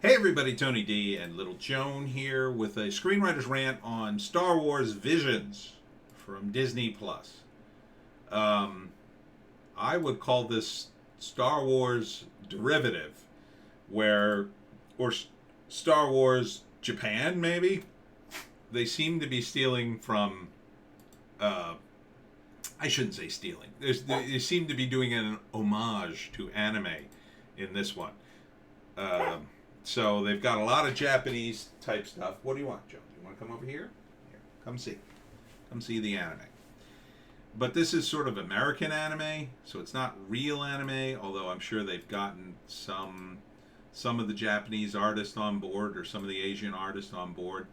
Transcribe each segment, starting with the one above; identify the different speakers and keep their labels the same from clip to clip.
Speaker 1: Hey everybody, Tony D and Little Joan here with a Screenwriter's Rant on Star Wars Visions from Disney Plus. Um, I would call this Star Wars derivative, where, or Star Wars Japan maybe. They seem to be stealing from. I shouldn't say stealing. They seem to be doing an homage to anime in this one. So they've got a lot of Japanese type stuff. What do you want, Joe? Do you want to come over here? Here, come see. Come see the anime. But this is sort of American anime, so it's not real anime, although I'm sure they've gotten some of the Japanese artists on board or some of the Asian artists on board.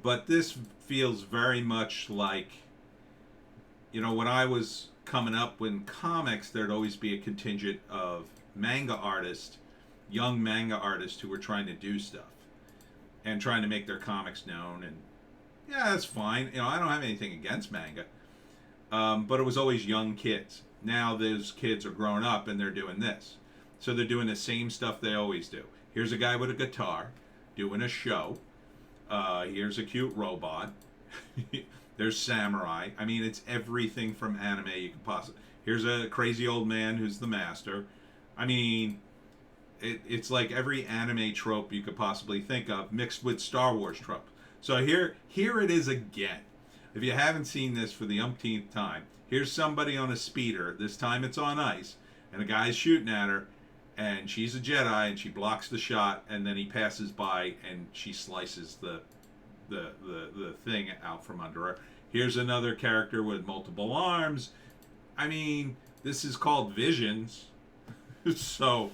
Speaker 1: But this feels very much like, when I was coming up in comics, there'd always be a contingent of manga artists, young manga artists who were trying to do stuff and trying to make their comics known. And yeah, that's fine. I don't have anything against manga. But it was always young kids. Now those kids are grown up and they're doing this. So they're doing the same stuff they always do. Here's a guy with a guitar doing a show. Here's a cute robot. There's samurai. I mean, it's everything from anime you can possibly. Here's a crazy old man who's the master. I mean, it's like every anime trope you could possibly think of mixed with Star Wars trope. So here it is again. If you haven't seen this for the umpteenth time, here's somebody on a speeder. This time it's on ice, and a guy's shooting at her, and she's a Jedi, and she blocks the shot, and then he passes by, and she slices the thing out from under her. Here's another character with multiple arms. I mean, this is called Visions. So,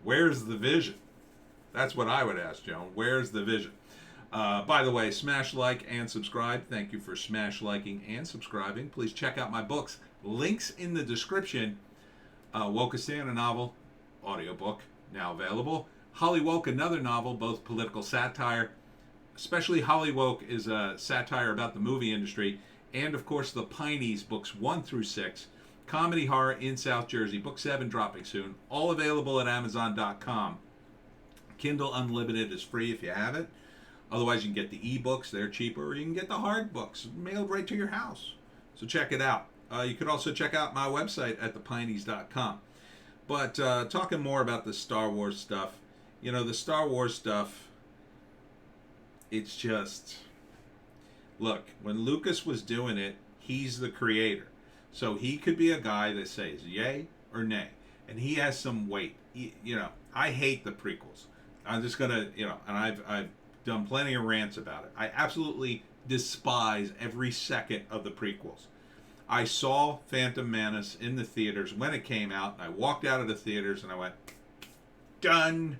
Speaker 1: where's the vision? That's what I would ask, Joan. Where's the vision? By the way, smash like and subscribe. Thank you for smash liking and subscribing. Please check out my books. Links in the description. Wokistan, a novel, audiobook, now available. Hollywoke, another novel, both political satire. Especially Hollywoke is a satire about the movie industry. And, of course, the Pineys, books 1 through 6. Comedy horror in South Jersey. Book 7 dropping soon. All available at Amazon.com. Kindle Unlimited is free if you have it. Otherwise, you can get the ebooks. They're cheaper. Or you can get the hard books mailed right to your house. So check it out. You could also check out my website at thepineys.com. But talking more about the Star Wars stuff. The Star Wars stuff, it's just... Look, when Lucas was doing it, he's the creator. So he could be a guy that says yay or nay. And he has some weight. I hate the prequels. I'm just going to, and I've done plenty of rants about it. I absolutely despise every second of the prequels. I saw Phantom Menace in the theaters when it came out, and I walked out of the theaters and I went, done.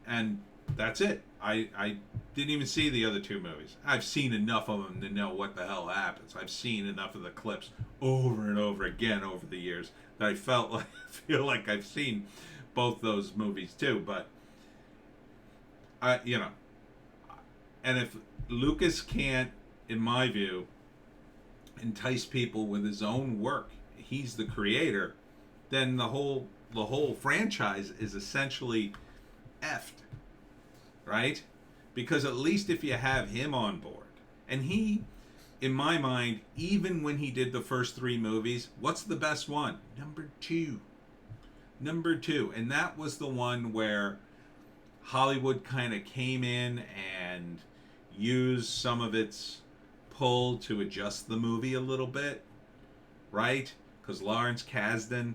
Speaker 1: And that's it. I didn't even see the other two movies. I've seen enough of them to know what the hell happens. I've seen enough of the clips over and over again over the years that I feel like I've seen both those movies too. But and if Lucas can't, in my view, entice people with his own work, he's the creator, then the whole franchise is essentially effed. Right? Because at least if you have him on board, and he, in my mind, even when he did the first 3 movies, what's the best one? Number 2. And that was the one where Hollywood kind of came in and used some of its pull to adjust the movie a little bit, right? Because Lawrence Kasdan,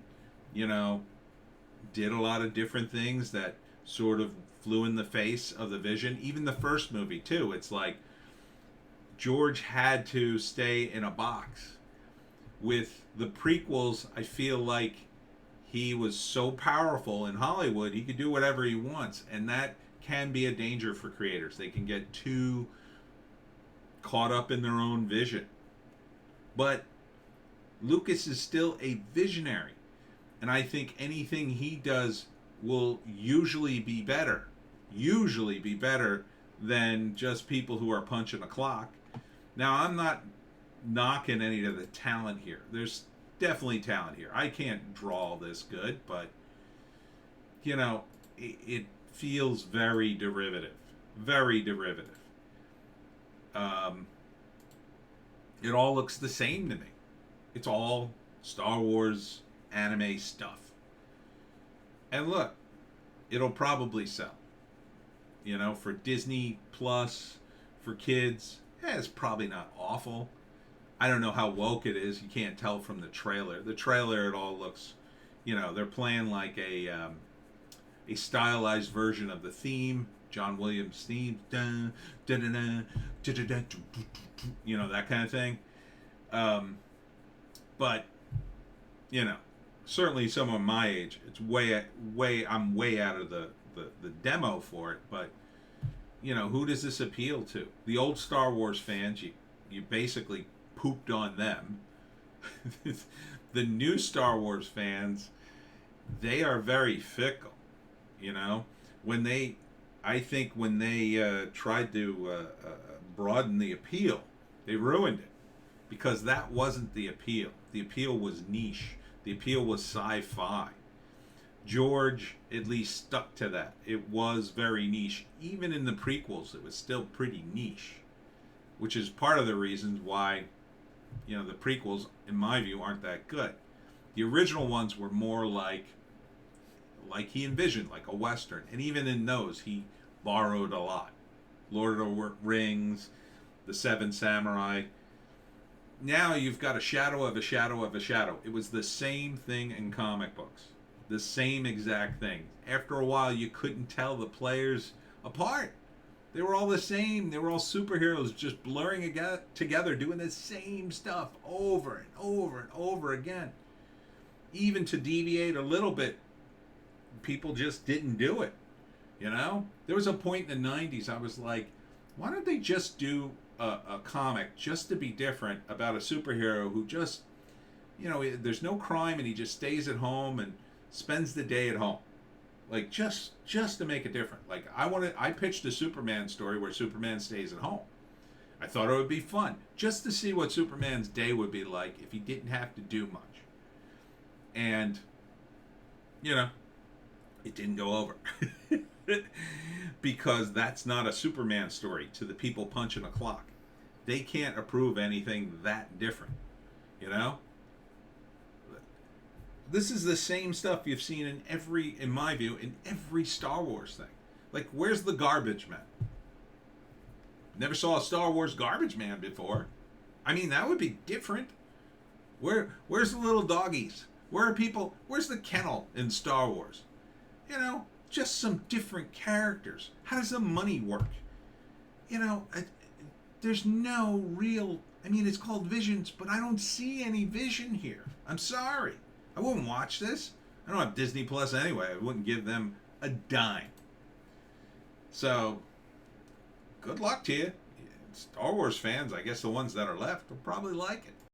Speaker 1: did a lot of different things that sort of flew in the face of the vision. Even the first movie too, it's like George had to stay in a box. With the prequels, I feel like he was so powerful in Hollywood, he could do whatever he wants, and that can be a danger for creators. They can get too caught up in their own vision. But Lucas is still a visionary, and I think anything he does will usually be better than just people who are punching a clock. Now, I'm not knocking any of the talent here. There's definitely talent here. I can't draw this good, but it feels very derivative. Very derivative. It all looks the same to me. It's all Star Wars anime stuff. And look, it'll probably sell. You know, for Disney Plus, for kids, it's probably not awful. I don't know how woke it is. You can't tell from the trailer. The trailer, it all looks, you know, they're playing like a stylized version of the theme, John Williams' theme, dun, dun, dun, dun, dun, dun, dun, dun, you know, that kind of thing. But, you know, certainly someone my age, it's I'm way out of the demo for it. But, you know, who does this appeal to? The old Star Wars fans, you basically pooped on them. The new Star Wars fans, they are very fickle. You know, I think when they tried to broaden the appeal, they ruined it, because that wasn't the appeal. The appeal was niche. The appeal was sci-fi. George at least stuck to that. It was very niche. Even in the prequels, it was still pretty niche, which is part of the reasons why, you know, the prequels, in my view, aren't that good. The original ones were more like he envisioned, like a Western. And even in those, he borrowed a lot. Lord of the Rings, The Seven Samurai. Now you've got a shadow of a shadow of a shadow. It was the same thing in comic books. The same exact thing. After a while, you couldn't tell the players apart. They were all the same. They were all superheroes just blurring together, doing the same stuff over and over and over again. Even to deviate a little bit, people just didn't do it. You know? There was a point in the 90s I was like, why don't they just do a comic just to be different about a superhero who just, you know, there's no crime and he just stays at home and spends the day at home. Like, just to make it different. Like, I pitched a Superman story where Superman stays at home. I thought it would be fun, just to see what Superman's day would be like if he didn't have to do much. And, you know, it didn't go over. Because that's not a Superman story to the people punching a clock. They can't approve anything that different, you know? This is the same stuff you've seen in my view, in every Star Wars thing. Like, where's the garbage man? Never saw a Star Wars garbage man before. I mean, that would be different. Where's the little doggies? Where's the kennel in Star Wars? You know, just some different characters. How does the money work? You know, there's no real, I mean, it's called Visions, but I don't see any vision here. I'm sorry. I wouldn't watch this. I don't have Disney Plus anyway. I wouldn't give them a dime. So, good luck to you. Star Wars fans, I guess the ones that are left, will probably like it.